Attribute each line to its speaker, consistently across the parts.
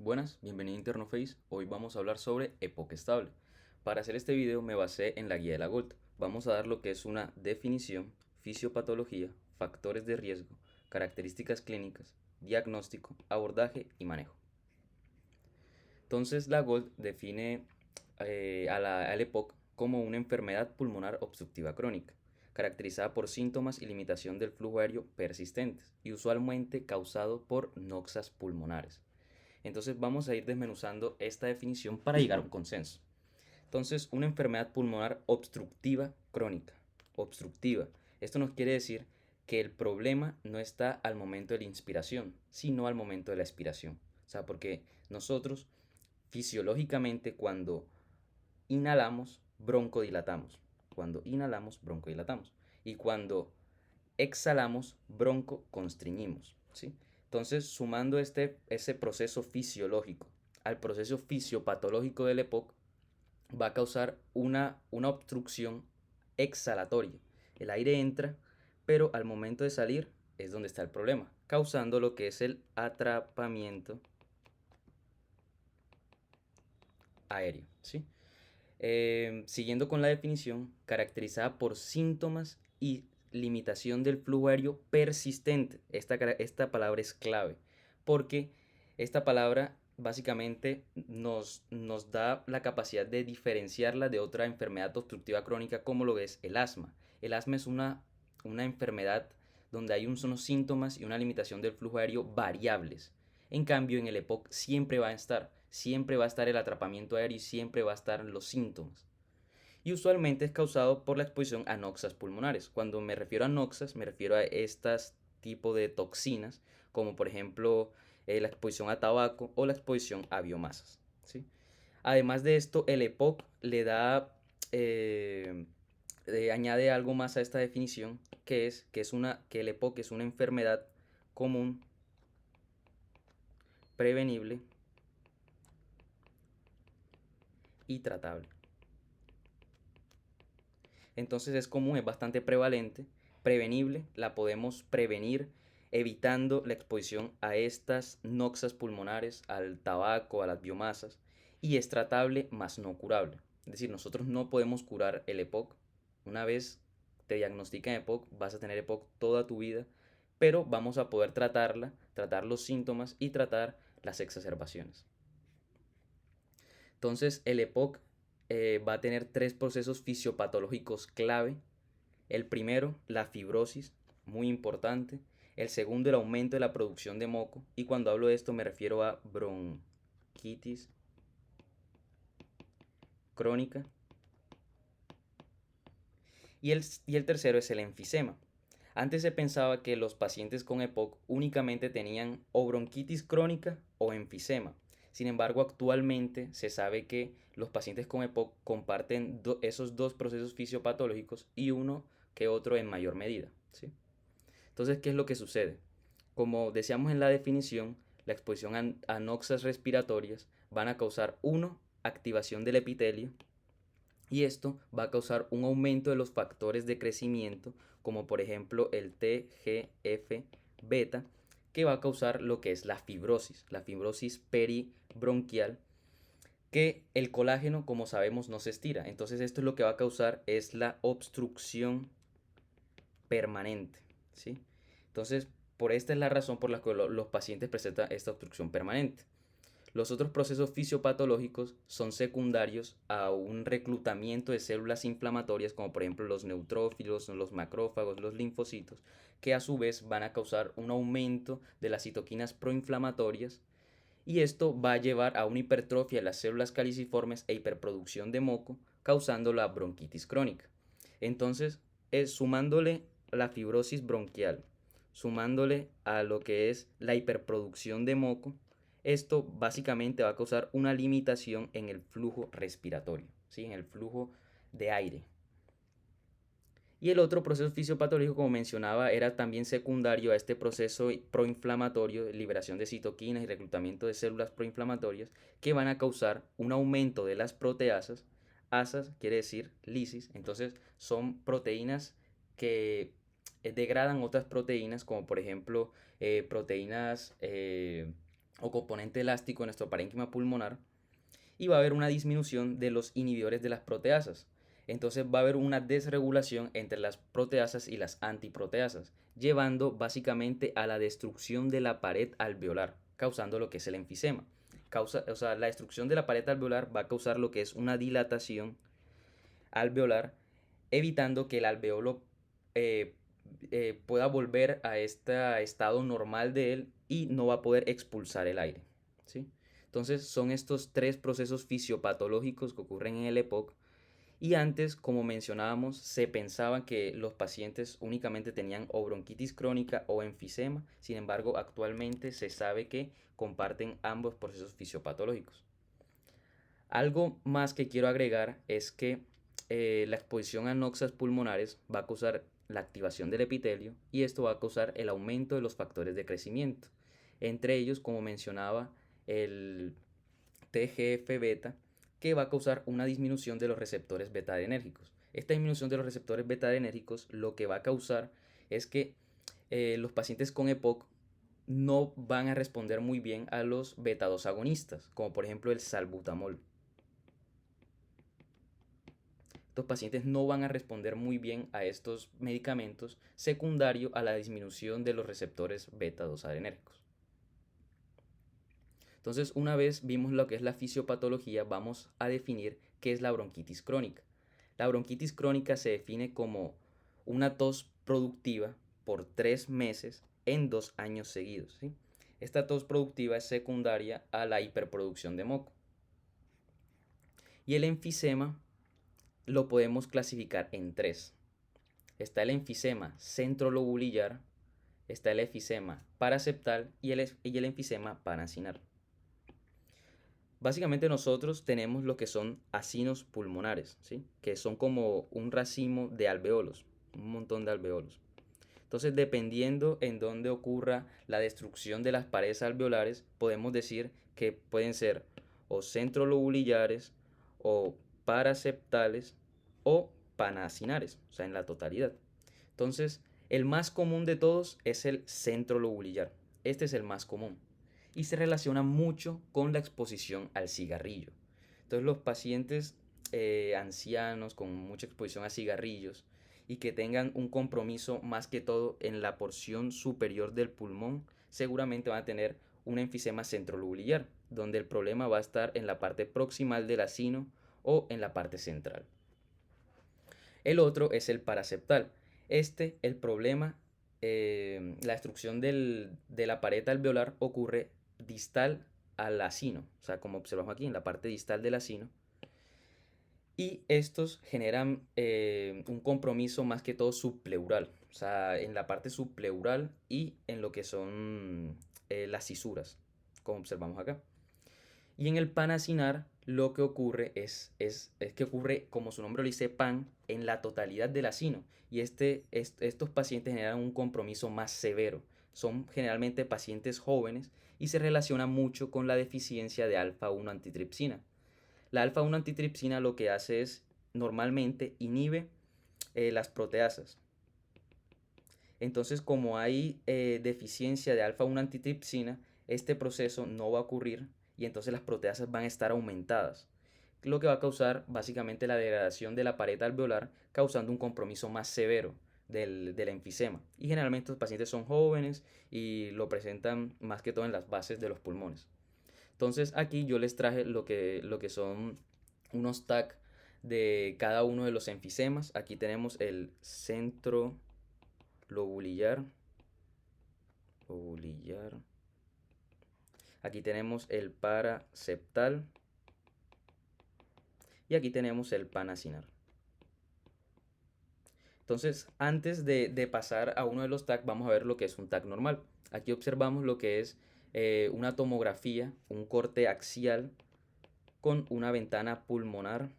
Speaker 1: Buenas, bienvenido a Internoface. Hoy vamos a hablar sobre EPOC estable. Para hacer este video me basé en la guía de la GOLD. Vamos a dar lo que es una definición, fisiopatología, factores de riesgo, características clínicas, diagnóstico, abordaje y manejo. Entonces la GOLD define al EPOC como una enfermedad pulmonar obstructiva crónica, caracterizada por síntomas y limitación del flujo aéreo persistentes y usualmente causado por noxas pulmonares. Entonces vamos a ir desmenuzando esta definición para llegar a un consenso. Entonces, una enfermedad pulmonar obstructiva crónica. Obstructiva. Esto nos quiere decir que el problema no está al momento de la inspiración, sino al momento de la expiración. O sea, porque nosotros fisiológicamente cuando inhalamos, broncodilatamos. Cuando inhalamos, broncodilatamos. Y cuando exhalamos, broncoconstriñimos, ¿sí? Entonces, sumando ese proceso fisiológico al proceso fisiopatológico del EPOC, va a causar una obstrucción exhalatoria. El aire entra, pero al momento de salir es donde está el problema, causando lo que es el atrapamiento aéreo, ¿sí? Siguiendo con la definición, caracterizada por síntomas y limitación del flujo aéreo persistente. Esta palabra es clave porque esta palabra básicamente nos da la capacidad de diferenciarla de otra enfermedad obstructiva crónica como lo es el asma. El asma es una enfermedad donde hay unos síntomas y una limitación del flujo aéreo variables. En cambio, en el EPOC siempre va a estar el atrapamiento aéreo y siempre va a estar los síntomas. Y usualmente es causado por la exposición a noxas pulmonares. Cuando me refiero a noxas, me refiero a estas tipo de toxinas, como por ejemplo la exposición a tabaco o la exposición a biomasas, ¿sí? Además de esto, el EPOC le da, añade algo más a esta definición, que el EPOC es una enfermedad común, prevenible y tratable. Entonces es común, es bastante prevalente, prevenible, la podemos prevenir evitando la exposición a estas noxas pulmonares, al tabaco, a las biomasas, y es tratable más no curable. Es decir, nosotros no podemos curar el EPOC. Una vez te diagnostican EPOC, vas a tener EPOC toda tu vida, pero vamos a poder tratarla, tratar los síntomas y tratar las exacerbaciones. Entonces, el EPOC va a tener tres procesos fisiopatológicos clave. El primero, la fibrosis, muy importante. El segundo, el aumento de la producción de moco. Y cuando hablo de esto me refiero a bronquitis crónica. Y el tercero es el enfisema. Antes se pensaba que los pacientes con EPOC únicamente tenían o bronquitis crónica o enfisema. Sin embargo, actualmente se sabe que los pacientes con EPOC comparten esos dos procesos fisiopatológicos y uno que otro en mayor medida, ¿sí? Entonces, ¿qué es lo que sucede? Como decíamos en la definición, la exposición a noxas respiratorias van a causar, uno, activación del epitelio, y esto va a causar un aumento de los factores de crecimiento, como por ejemplo el TGF beta, que va a causar lo que es la fibrosis peribronquial, que el colágeno, como sabemos, no se estira. Entonces esto es lo que va a causar es la obstrucción permanente, ¿sí? Entonces, por esta es la razón por la que los pacientes presentan esta obstrucción permanente. Los otros procesos fisiopatológicos son secundarios a un reclutamiento de células inflamatorias, como por ejemplo los neutrófilos, los macrófagos, los linfocitos, que a su vez van a causar un aumento de las citoquinas proinflamatorias, y esto va a llevar a una hipertrofia de las células caliciformes e hiperproducción de moco, causando la bronquitis crónica. Entonces, sumándole la fibrosis bronquial, sumándole a lo que es la hiperproducción de moco, esto básicamente va a causar una limitación en el flujo respiratorio, ¿sí? En el flujo de aire. Y el otro proceso fisiopatológico, como mencionaba, era también secundario a este proceso proinflamatorio, de liberación de citoquinas y reclutamiento de células proinflamatorias, que van a causar un aumento de las proteasas. Asas quiere decir lisis, entonces son proteínas que degradan otras proteínas, como por ejemplo proteínas o componente elástico en nuestro parénquima pulmonar y va a haber una disminución de los inhibidores de las proteasas. Entonces va a haber una desregulación entre las proteasas y las antiproteasas, llevando básicamente a la destrucción de la pared alveolar, causando lo que es el enfisema. La destrucción de la pared alveolar va a causar lo que es una dilatación alveolar, evitando que el alveolo eh, pueda volver a este estado normal de él y no va a poder expulsar el aire, ¿sí? Entonces son estos tres procesos fisiopatológicos que ocurren en el EPOC y antes, como mencionábamos, se pensaba que los pacientes únicamente tenían o bronquitis crónica o enfisema, sin embargo actualmente se sabe que comparten ambos procesos fisiopatológicos. Algo más que quiero agregar es que la exposición a noxas pulmonares va a causar la activación del epitelio y esto va a causar el aumento de los factores de crecimiento. Entre ellos, como mencionaba, el TGF-beta, que va a causar una disminución de los receptores beta-adrenérgicos. Esta disminución de los receptores beta-adrenérgicos lo que va a causar es que los pacientes con EPOC no van a responder muy bien a los beta-2 agonistas, como por ejemplo el salbutamol. Estos pacientes no van a responder muy bien a estos medicamentos secundario a la disminución de los receptores beta-2 adrenérgicos. Entonces, una vez vimos lo que es la fisiopatología, vamos a definir qué es la bronquitis crónica. La bronquitis crónica se define como una tos productiva por 3 meses en 2 años seguidos, ¿sí? Esta tos productiva es secundaria a la hiperproducción de moco. Y el enfisema lo podemos clasificar en 3. Está el enfisema centrolobulillar, está el enfisema paraseptal y el enfisema parancinar. Básicamente nosotros tenemos lo que son acinos pulmonares, ¿sí? Que son como un racimo de alveolos, un montón de alveolos. Entonces, dependiendo en dónde ocurra la destrucción de las paredes alveolares, podemos decir que pueden ser o centrolobulillares o paraseptales o panacinares, o sea, en la totalidad. Entonces, el más común de todos es el centrolobulillar. Este es el más común y se relaciona mucho con la exposición al cigarrillo. Entonces, los pacientes ancianos con mucha exposición a cigarrillos y que tengan un compromiso más que todo en la porción superior del pulmón, seguramente van a tener un enfisema centrolobulillar, donde el problema va a estar en la parte proximal del acino o en la parte central. El otro es el paraseptal. El problema, la destrucción de la pared alveolar ocurre distal al acino, o sea, como observamos aquí en la parte distal del acino. Y estos generan un compromiso más que todo subpleural, o sea, en la parte subpleural y en lo que son las cisuras, como observamos acá. Y en el panacinar lo que ocurre es que ocurre, como su nombre lo dice, pan en la totalidad del acino. Y estos pacientes generan un compromiso más severo. Son generalmente pacientes jóvenes y se relaciona mucho con la deficiencia de alfa-1 antitripsina. La alfa-1 antitripsina lo que hace es, normalmente, inhibe las proteasas. Entonces, como hay deficiencia de alfa-1 antitripsina, este proceso no va a ocurrir y entonces las proteasas van a estar aumentadas, lo que va a causar básicamente la degradación de la pared alveolar, causando un compromiso más severo del enfisema. Y generalmente los pacientes son jóvenes y lo presentan más que todo en las bases de los pulmones. Entonces aquí yo les traje lo que son unos tags de cada uno de los enfisemas. Aquí tenemos el centro lobulillar. Aquí tenemos el paraseptal. Y aquí tenemos el panacinar. Entonces, antes de pasar a uno de los TAC, vamos a ver lo que es un TAC normal. Aquí observamos lo que es una tomografía, un corte axial con una ventana pulmonar,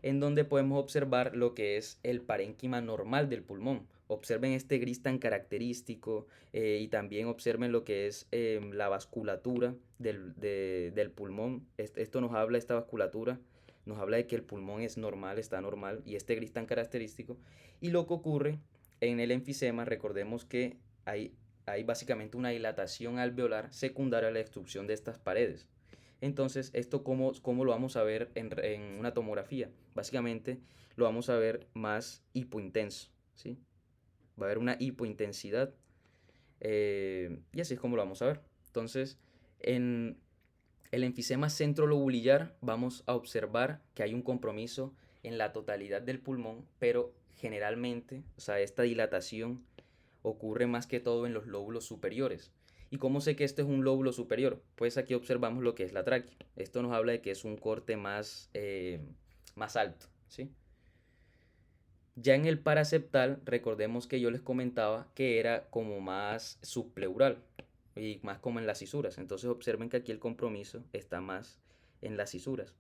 Speaker 1: en donde podemos observar lo que es el parénquima normal del pulmón. Observen este gris tan característico y también observen lo que es la vasculatura del pulmón. Esto nos habla, esta vasculatura, nos habla de que el pulmón es normal, está normal, y este gris tan característico. Y lo que ocurre en el enfisema, recordemos que hay hay básicamente una dilatación alveolar secundaria a la destrucción de estas paredes. Entonces, ¿esto cómo lo vamos a ver en una tomografía? Básicamente lo vamos a ver más hipointenso, ¿sí? Va a haber una hipointensidad y así es como lo vamos a ver. Entonces, en el enfisema centrolobulillar vamos a observar que hay un compromiso en la totalidad del pulmón, pero generalmente, o sea, esta dilatación ocurre más que todo en los lóbulos superiores. ¿Y cómo sé que este es un lóbulo superior? Pues aquí observamos lo que es la tráquea. Esto nos habla de que es un corte más alto, ¿sí? Ya en el paraseptal, recordemos que yo les comentaba que era como más subpleural y más como en las cisuras. Entonces observen que aquí el compromiso está más en las cisuras,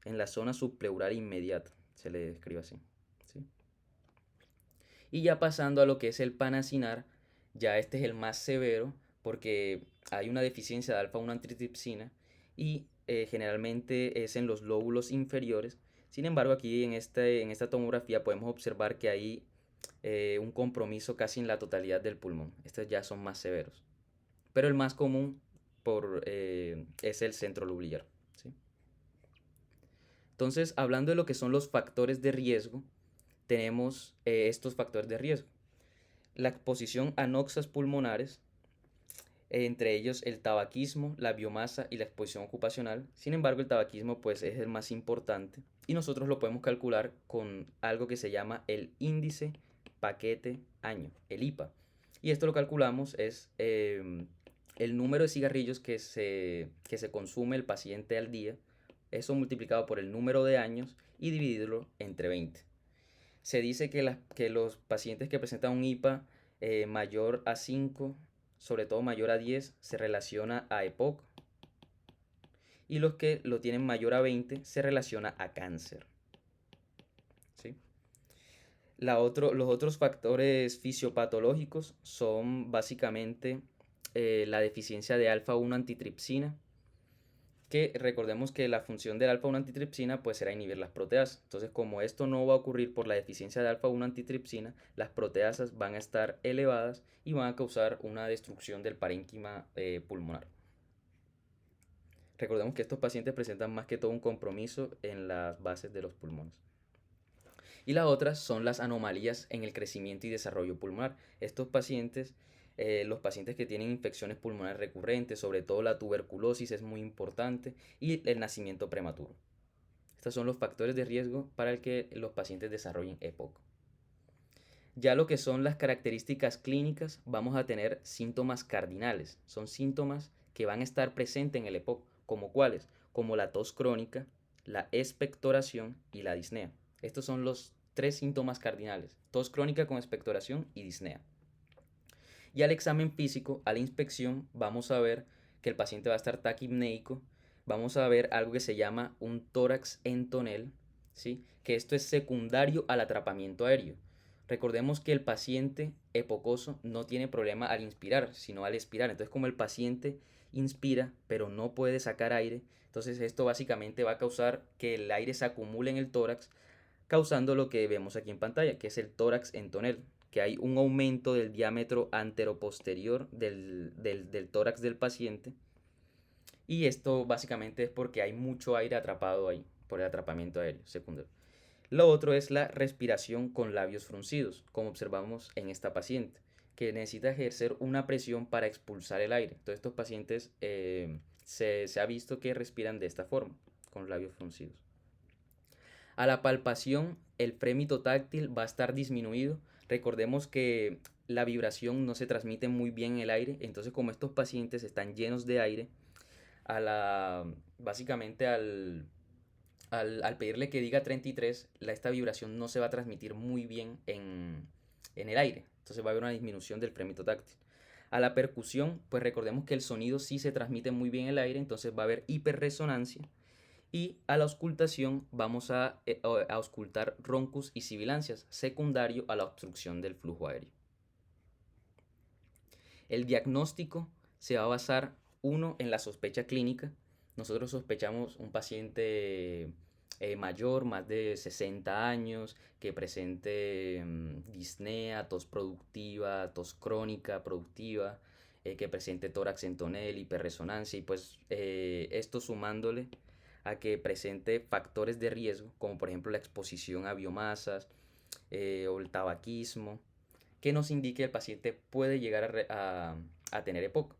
Speaker 1: en la zona subpleural inmediata, se le describe así, ¿sí? Y ya pasando a lo que es el panacinar, ya este es el más severo porque hay una deficiencia de alfa-1 antitripsina y generalmente es en los lóbulos inferiores. Sin embargo, aquí en esta tomografía podemos observar que hay un compromiso casi en la totalidad del pulmón. Estos ya son más severos. Pero el más común es el centrolobulillar, ¿sí? Entonces, hablando de lo que son los factores de riesgo, tenemos estos factores de riesgo. La exposición a noxas pulmonares, entre ellos el tabaquismo, la biomasa y la exposición ocupacional. Sin embargo, el tabaquismo pues es el más importante y nosotros lo podemos calcular con algo que se llama el índice paquete año, el IPA. Y esto lo calculamos es el número de cigarrillos que se consume el paciente al día, eso multiplicado por el número de años y dividirlo entre 20. Se dice que los pacientes que presentan un IPA mayor a 5, sobre todo mayor a 10, se relaciona a EPOC y los que lo tienen mayor a 20 se relaciona a cáncer, ¿sí? Los otros factores fisiopatológicos son básicamente la deficiencia de alfa-1 antitripsina, que recordemos que la función del alfa-1 antitripsina pues será inhibir las proteasas. Entonces, como esto no va a ocurrir por la deficiencia de alfa-1 antitripsina, las proteasas van a estar elevadas y van a causar una destrucción del parénquima pulmonar. Recordemos que estos pacientes presentan más que todo un compromiso en las bases de los pulmones. Y las otras son las anomalías en el crecimiento y desarrollo pulmonar. Estos pacientes, los pacientes que tienen infecciones pulmonares recurrentes, sobre todo la tuberculosis es muy importante, y el nacimiento prematuro. Estos son los factores de riesgo para el que los pacientes desarrollen EPOC. Ya lo que son las características clínicas, vamos a tener síntomas cardinales. Son síntomas que van a estar presentes en el EPOC, como cuáles, como la tos crónica, la expectoración y la disnea. Estos son los tres síntomas cardinales: tos crónica con expectoración y disnea. Y al examen físico, a la inspección, vamos a ver que el paciente va a estar taquipnéico, vamos a ver algo que se llama un tórax en tonel, ¿sí? Que esto es secundario al atrapamiento aéreo. Recordemos que el paciente epocoso no tiene problema al inspirar, sino al expirar. Entonces, como el paciente inspira, pero no puede sacar aire, entonces esto básicamente va a causar que el aire se acumule en el tórax, causando lo que vemos aquí en pantalla, que es el tórax en tonel, que hay un aumento del diámetro anteroposterior del tórax del paciente. Y esto básicamente es porque hay mucho aire atrapado ahí, por el atrapamiento aéreo secundario. Lo otro es la respiración con labios fruncidos, como observamos en esta paciente, que necesita ejercer una presión para expulsar el aire. Entonces estos pacientes se ha visto que respiran de esta forma, con labios fruncidos. A la palpación, el frémito táctil va a estar disminuido. Recordemos que la vibración no se transmite muy bien en el aire, entonces como estos pacientes están llenos de aire, básicamente al pedirle que diga 33, esta vibración no se va a transmitir muy bien en el aire, entonces va a haber una disminución del frémito táctil. A la percusión, pues recordemos que el sonido sí se transmite muy bien en el aire, entonces va a haber hiperresonancia. Y a la auscultación vamos a auscultar roncus y sibilancias, secundario a la obstrucción del flujo aéreo. El diagnóstico se va a basar, uno, en la sospecha clínica. Nosotros sospechamos un paciente mayor, más de 60 años, que presente disnea, tos productiva, tos crónica productiva, que presente tórax en tonel, hiperresonancia, y pues esto sumándole a que presente factores de riesgo, como por ejemplo la exposición a biomasas o el tabaquismo, que nos indique que el paciente puede llegar a tener EPOC.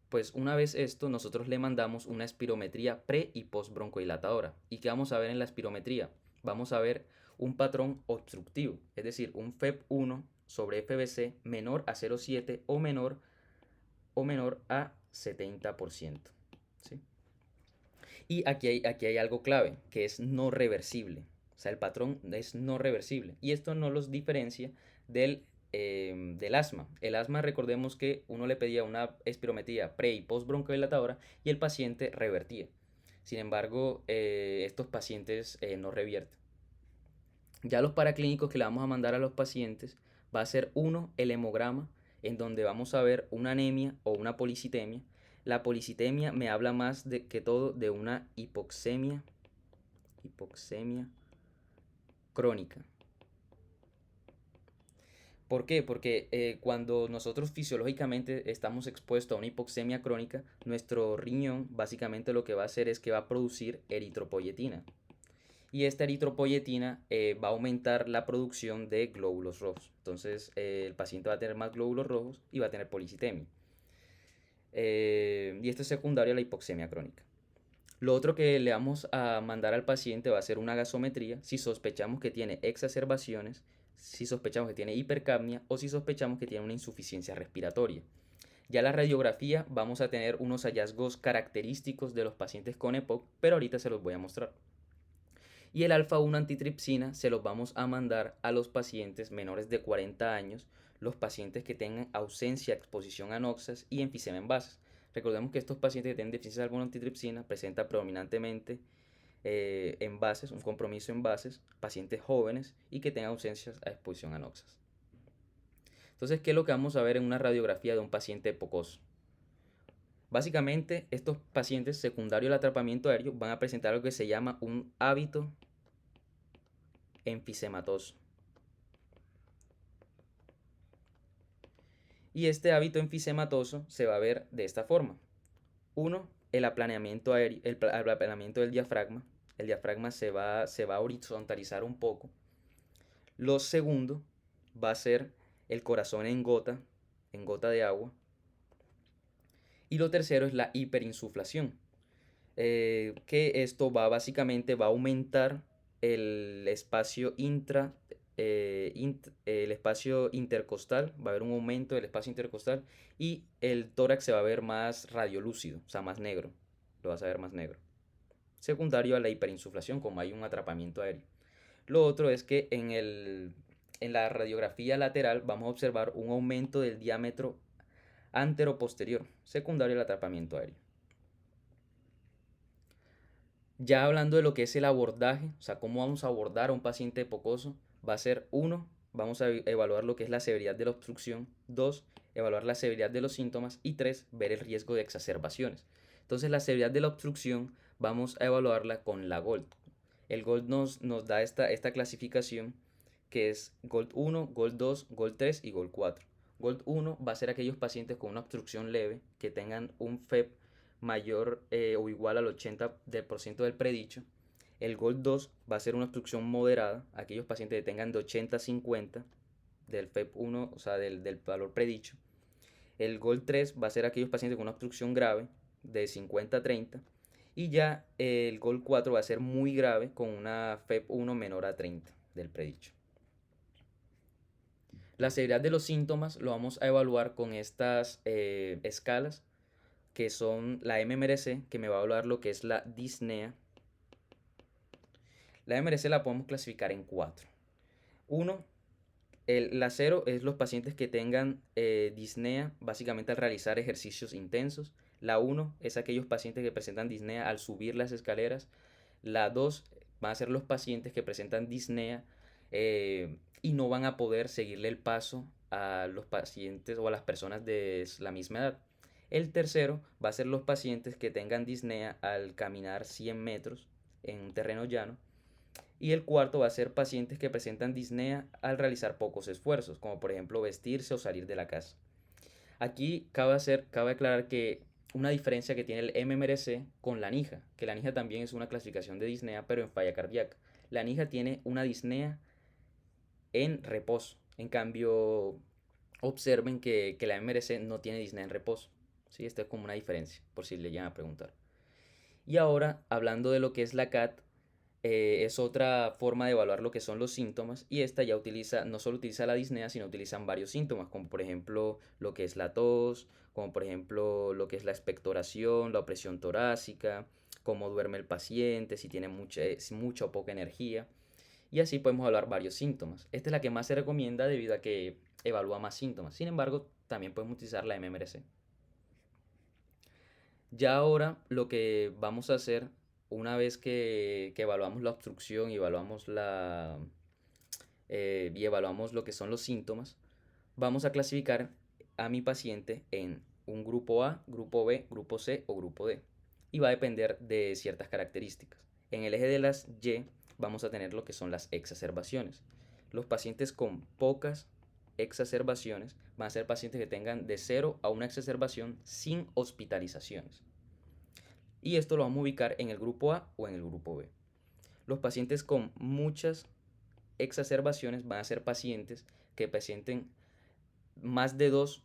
Speaker 1: Pues una vez esto, nosotros le mandamos una espirometría pre y post broncodilatadora. ¿Y qué vamos a ver en la espirometría? Vamos a ver un patrón obstructivo, es decir, un FEP1 sobre FBC menor a 0,7 o menor a 70%. ¿Sí? Y aquí hay algo clave, que es no reversible. O sea, el patrón es no reversible. Y esto no los diferencia del asma. El asma, recordemos que uno le pedía una espirometría pre y post broncodilatadora y el paciente revertía. Sin embargo, estos pacientes no revierten. Ya los paraclínicos que le vamos a mandar a los pacientes va a ser uno, el hemograma, en donde vamos a ver una anemia o una policitemia. La policitemia me habla más que todo de una hipoxemia crónica. ¿Por qué? Porque cuando nosotros fisiológicamente estamos expuestos a una hipoxemia crónica, nuestro riñón básicamente lo que va a hacer es que va a producir eritropoyetina. Y esta eritropoyetina va a aumentar la producción de glóbulos rojos. Entonces el paciente va a tener más glóbulos rojos y va a tener policitemia. Y esto es secundario a la hipoxemia crónica. Lo otro que le vamos a mandar al paciente va a ser una gasometría si sospechamos que tiene exacerbaciones, si sospechamos que tiene hipercapnia o si sospechamos que tiene una insuficiencia respiratoria. Ya la radiografía vamos a tener unos hallazgos característicos de los pacientes con EPOC, pero ahorita se los voy a mostrar. Y el alfa-1 antitripsina se los vamos a mandar a los pacientes menores de 40 años, los pacientes que tengan ausencia, exposición a noxas y enfisema en bases. Recordemos que estos pacientes que tienen deficiencia de alfa-1 antitripsina presentan predominantemente en bases, un compromiso en bases, pacientes jóvenes y que tengan ausencias a exposición a noxas. Entonces, ¿qué es lo que vamos a ver en una radiografía de un paciente epocoso? Básicamente, estos pacientes secundarios al atrapamiento aéreo van a presentar lo que se llama un hábito enfisematoso. Y este hábito enfisematoso se va a ver de esta forma. Uno, el aplanamiento aéreo, el aplanamiento del diafragma. El diafragma se va a horizontalizar un poco. Lo segundo va a ser el corazón en gota de agua. Y lo tercero es la hiperinsuflación, que esto básicamente va a aumentar el espacio el espacio intercostal, va a haber un aumento del espacio intercostal y el tórax se va a ver más radiolúcido, o sea, más negro, lo vas a ver más negro. Secundario a la hiperinsuflación, como hay un atrapamiento aéreo. Lo otro es que en la radiografía lateral vamos a observar un aumento del diámetro antero-posterior, secundario al atrapamiento aéreo. Ya hablando de lo que es el abordaje, o sea, cómo vamos a abordar a un paciente hipocoso, va a ser uno, vamos a evaluar lo que es la severidad de la obstrucción, dos, evaluar la severidad de los síntomas y tres, ver el riesgo de exacerbaciones. Entonces, la severidad de la obstrucción vamos a evaluarla con la GOLD. El GOLD nos da esta clasificación que es GOLD 1, GOLD 2, GOLD 3 y GOLD 4. GOLD 1 va a ser aquellos pacientes con una obstrucción leve que tengan un FEP mayor o igual al 80% del predicho. El GOLD 2 va a ser una obstrucción moderada, aquellos pacientes que tengan de 80 a 50 del FEP1, o sea, del valor predicho. El GOLD 3 va a ser aquellos pacientes con una obstrucción grave de 50 a 30. Y ya el GOLD 4 va a ser muy grave con una FEP1 menor a 30 del predicho. La severidad de los síntomas lo vamos a evaluar con estas escalas que son la MMRC, que me va a evaluar lo que es la disnea. La MRC la podemos clasificar en cuatro. Uno, la 0 es los pacientes que tengan disnea básicamente al realizar ejercicios intensos. La 1 es aquellos pacientes que presentan disnea al subir las escaleras. La 2 van a ser los pacientes que presentan disnea y no van a poder seguirle el paso a los pacientes o a las personas de la misma edad. El tercero va a ser los pacientes que tengan disnea al caminar 100 metros en un terreno llano. Y el cuarto va a ser pacientes que presentan disnea al realizar pocos esfuerzos, como por ejemplo vestirse o salir de la casa. Aquí cabe aclarar que una diferencia que tiene el MMRC con la NIJA, que la NIJA también es una clasificación de disnea, pero en falla cardíaca. La NIJA tiene una disnea en reposo. En cambio, observen que la MRC no tiene disnea en reposo. ¿Sí? Esta es como una diferencia, por si le llegan a preguntar. Y ahora, hablando de lo que es la CAT, es otra forma de evaluar lo que son los síntomas y esta ya utiliza, no solo utiliza la disnea, sino utilizan varios síntomas, como por ejemplo lo que es la tos, como por ejemplo lo que es la expectoración, la opresión torácica, cómo duerme el paciente, si tiene mucha o poca energía. Y así podemos hablar varios síntomas. Esta es la que más se recomienda debido a que evalúa más síntomas. Sin embargo, también podemos utilizar la MMRC. Ya ahora lo que vamos a hacer, una vez que evaluamos la obstrucción y evaluamos lo que son los síntomas, vamos a clasificar a mi paciente en un grupo A, grupo B, grupo C o grupo D. Y va a depender de ciertas características. En el eje de las Y vamos a tener lo que son las exacerbaciones. Los pacientes con pocas exacerbaciones van a ser pacientes que tengan de 0 a una exacerbación sin hospitalizaciones. Y esto lo vamos a ubicar en el grupo A o en el grupo B. Los pacientes con muchas exacerbaciones van a ser pacientes que presenten más de dos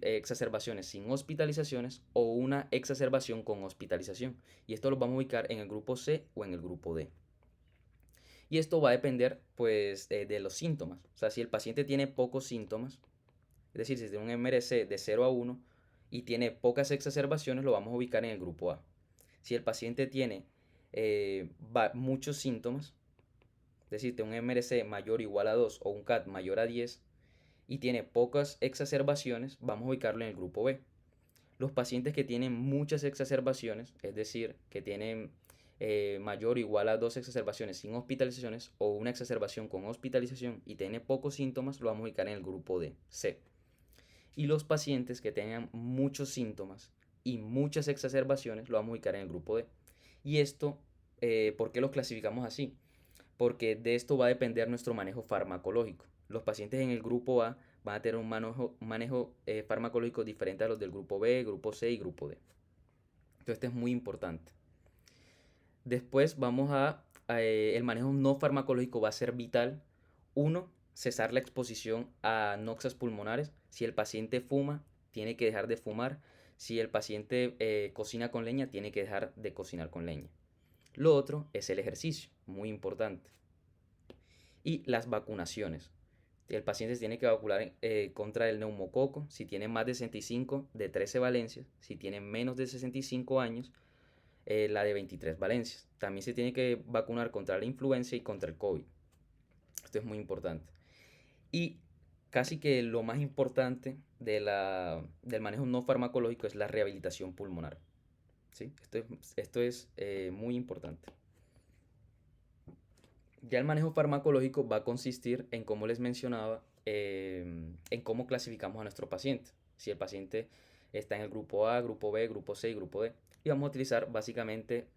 Speaker 1: exacerbaciones sin hospitalizaciones o una exacerbación con hospitalización. Y esto lo vamos a ubicar en el grupo C o en el grupo D. Y esto va a depender pues de los síntomas. O sea, si el paciente tiene pocos síntomas, es decir, si tiene un MRC de 0 a 1 y tiene pocas exacerbaciones, lo vamos a ubicar en el grupo A. Si el paciente tiene muchos síntomas, es decir, tiene un MRC mayor o igual a 2 o un CAT mayor a 10 y tiene pocas exacerbaciones, vamos a ubicarlo en el grupo B. Los pacientes que tienen muchas exacerbaciones, es decir, que tienen mayor o igual a 2 exacerbaciones sin hospitalizaciones o una exacerbación con hospitalización y tiene pocos síntomas, lo vamos a ubicar en el grupo D, C. Y los pacientes que tengan muchos síntomas y muchas exacerbaciones, lo vamos a ubicar en el grupo D. Y esto, ¿por qué los clasificamos así? Porque de esto va a depender nuestro manejo farmacológico. Los pacientes en el grupo A van a tener un manejo farmacológico diferente a los del grupo B, grupo C y grupo D. Entonces, esto es muy importante. Después vamos el manejo no farmacológico va a ser vital. Uno, cesar la exposición a noxas pulmonares. Si el paciente fuma, tiene que dejar de fumar. Si el paciente cocina con leña, tiene que dejar de cocinar con leña. Lo otro es el ejercicio, muy importante. Y las vacunaciones. El paciente se tiene que vacunar contra el neumococo si tiene más de 65 de 13 valencias, si tiene menos de 65 años, la de 23 valencias. También se tiene que vacunar contra la influenza y contra el COVID. Esto es muy importante. Y casi que lo más importante del manejo no farmacológico es la rehabilitación pulmonar. ¿Sí? Esto es muy importante. Ya el manejo farmacológico va a consistir en, como les mencionaba, en cómo clasificamos a nuestro paciente. Si el paciente está en el grupo A, grupo B, grupo C y grupo D. Y vamos a utilizar básicamente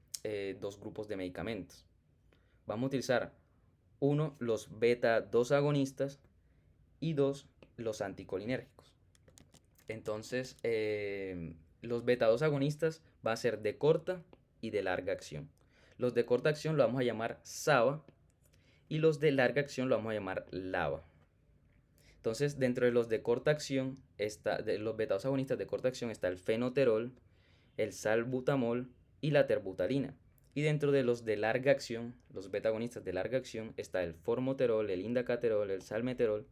Speaker 1: dos grupos de medicamentos. Vamos a utilizar uno, los beta 2 agonistas y dos, los anticolinérgicos. Entonces, los beta 2 agonistas van a ser de corta y de larga acción. Los de corta acción lo vamos a llamar SABA y los de larga acción lo vamos a llamar LABA. Entonces, dentro de los de corta acción, de los beta 2 agonistas de corta acción está el fenoterol, el salbutamol y la terbutalina. Y dentro de los de larga acción, los beta agonistas de larga acción, está el formoterol, el indacaterol, el salmeterol.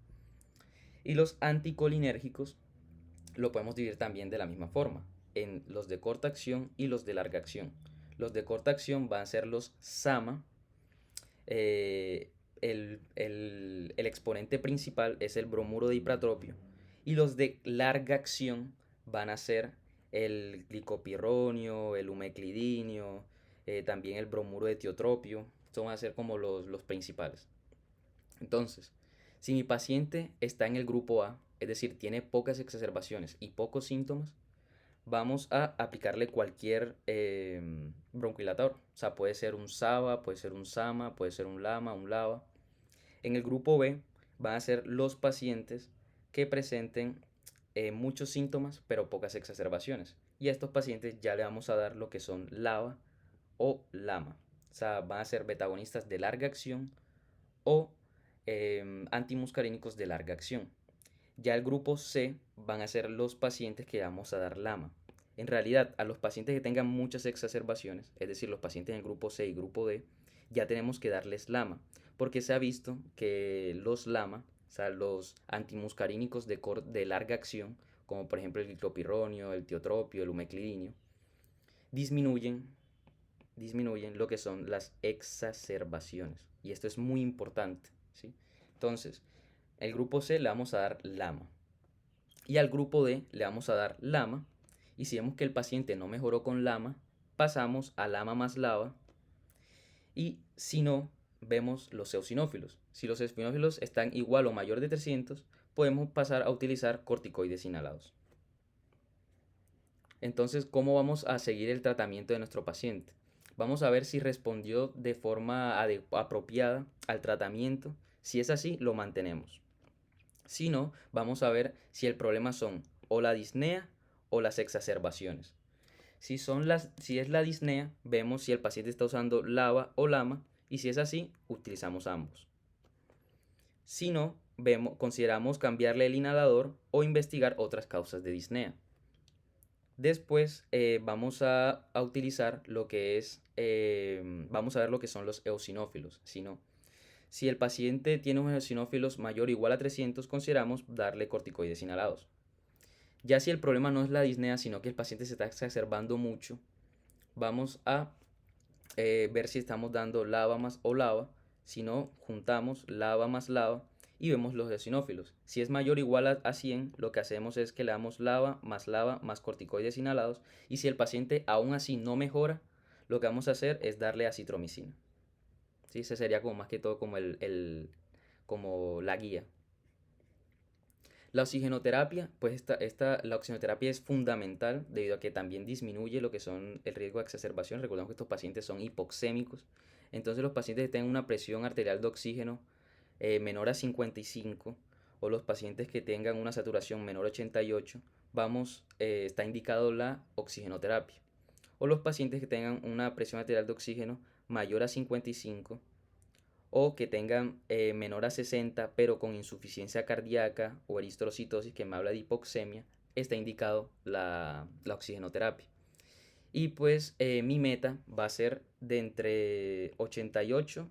Speaker 1: Y los anticolinérgicos lo podemos dividir también de la misma forma, en los de corta acción y los de larga acción. Los de corta acción van a ser los SAMA. El exponente principal es el bromuro de ipratropio. Y los de larga acción van a ser el glicopirronio, el umeclidinio, también el bromuro de tiotropio. Estos van a ser como los principales. Entonces, si mi paciente está en el grupo A, es decir, tiene pocas exacerbaciones y pocos síntomas, vamos a aplicarle cualquier bronquilatador. O sea, puede ser un SABA, puede ser un SAMA, puede ser un LAMA, un LAVA. En el grupo B van a ser los pacientes que presenten muchos síntomas pero pocas exacerbaciones. Y a estos pacientes ya le vamos a dar lo que son LAVA o LAMA. O sea, van a ser betagonistas de larga acción o antimuscarínicos de larga acción. Ya el grupo C van a ser los pacientes que vamos a dar LAMA. En realidad, a los pacientes que tengan muchas exacerbaciones, es decir, los pacientes en el grupo C y grupo D, ya tenemos que darles LAMA, porque se ha visto que los LAMA, o sea, los antimuscarínicos de larga acción, como por ejemplo el clopirronio, el tiotropio, el umeclidinio, disminuyen, disminuyen lo que son las exacerbaciones. Y esto es muy importante, ¿sí? Entonces, el grupo C le vamos a dar LAMA. Y al grupo D le vamos a dar LAMA. Y si vemos que el paciente no mejoró con LAMA, pasamos a LAMA más LAVA. Y si no, vemos los eosinófilos. Si los eosinófilos están igual o mayor de 300, podemos pasar a utilizar corticoides inhalados. Entonces, ¿cómo vamos a seguir el tratamiento de nuestro paciente? Vamos a ver si respondió de forma apropiada al tratamiento. Si es así, lo mantenemos. Si no, vamos a ver si el problema son o la disnea o las exacerbaciones. Si es la disnea, vemos si el paciente está usando LAVA o LAMA y si es así, utilizamos ambos. Si no, consideramos cambiarle el inhalador o investigar otras causas de disnea. Después vamos a utilizar lo que es, vamos a ver lo que son los eosinófilos. Si el paciente tiene unos eosinófilos mayor o igual a 300, consideramos darle corticoides inhalados. Ya si el problema no es la disnea, sino que el paciente se está exacerbando mucho, vamos a ver si estamos dando LAVA más o LAVA. Si no, juntamos LAVA más LAVA y vemos los eosinófilos. Si es mayor o igual a 100, lo que hacemos es que le damos LAVA más corticoides inhalados. Y si el paciente aún así no mejora, lo que vamos a hacer es darle acitromicina. ¿Sí? Ese sería como más que todo como, como la guía. La oxigenoterapia, pues la oxigenoterapia es fundamental debido a que también disminuye lo que son el riesgo de exacerbación. Recordemos que estos pacientes son hipoxémicos. Entonces los pacientes que tengan una presión arterial de oxígeno menor a 55 o los pacientes que tengan una saturación menor a 88, está indicado la oxigenoterapia. O los pacientes que tengan una presión arterial de oxígeno mayor a 55 o que tengan menor a 60 pero con insuficiencia cardíaca o eritrocitosis, que me habla de hipoxemia, está indicado la oxigenoterapia. Y pues mi meta va a ser de entre 88%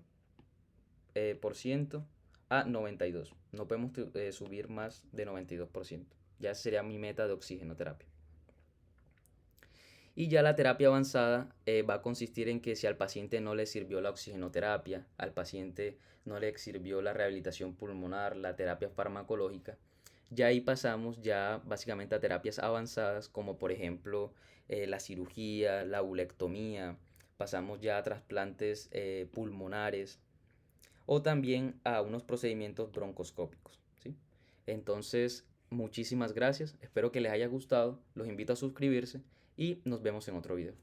Speaker 1: a 92%. No podemos subir más de 92%. Ya sería mi meta de oxigenoterapia. Y ya la terapia avanzada va a consistir en que si al paciente no le sirvió la oxigenoterapia, al paciente no le sirvió la rehabilitación pulmonar, la terapia farmacológica, ya ahí pasamos ya básicamente a terapias avanzadas como por ejemplo la cirugía, la ulectomía, pasamos ya a trasplantes pulmonares o también a unos procedimientos broncoscópicos, ¿sí? Entonces, muchísimas gracias, espero que les haya gustado, los invito a suscribirse y nos vemos en otro video.